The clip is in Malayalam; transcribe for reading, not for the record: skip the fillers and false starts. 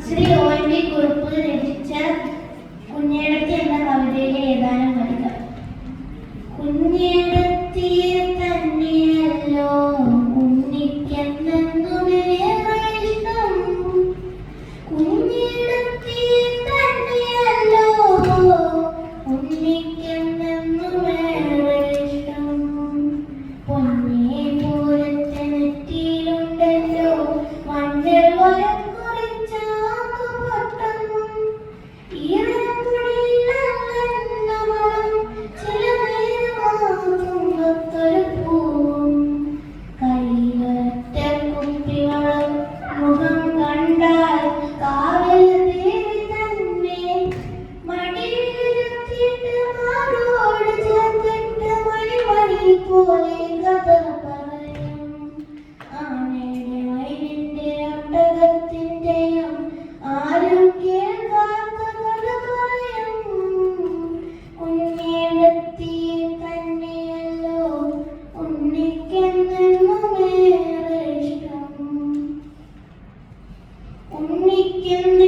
ശ്രീ ONV കുറുപ്പ് രചിച്ച കുഞ്ഞേടത്തി എന്ന കവിതയിലെ ഏതാനും വരികൾ. കുഞ്ഞേടത്തിയെ തന്നെയല്ലോ ഉണ്ണിക്കെന്നെന്നുമേറെ ഇഷ്ടം, കുഞ്ഞേടത്തിയെ തന്നെയല്ലോ ഉണ്ണിക്കെന്നെന്നുമേറെ ഇഷ്ടം. പൊന്നേ പൂരത്തെ നെറ്റിയിലുണ്ടല്ലോ മഞ്ഞൾ വരം കുറിച്ച പൊട്ടം, ഈറൻകുഴിയിലങ്ങന്ന മണം ചില നേരമാകുമ്പത്തൊരു പൂവും, കയ്യിലൊറ്റ കുപ്പിവളം മുഖം കണ്ടാൽ കാവൽ ദേവി തന്നെ, മടിയിലിരുത്തിയിട്ട് മാറോട് ചേർത്തിട്ട് മണിമണി പോലെ കഥ പറയും. ആനയുടെ മയിലിന്റെ ഒട്ടകത്തിന്റെയും ആരും കേൾക്കാത്ത കഥ പറയും. കുഞ്ഞേടത്തിയെ തന്നെയല്ലോ ഉണ്ണിക്കെന്നെന്നുമേറെ ഇഷ്ടം, ഉണ്ണിക്കെന്ന്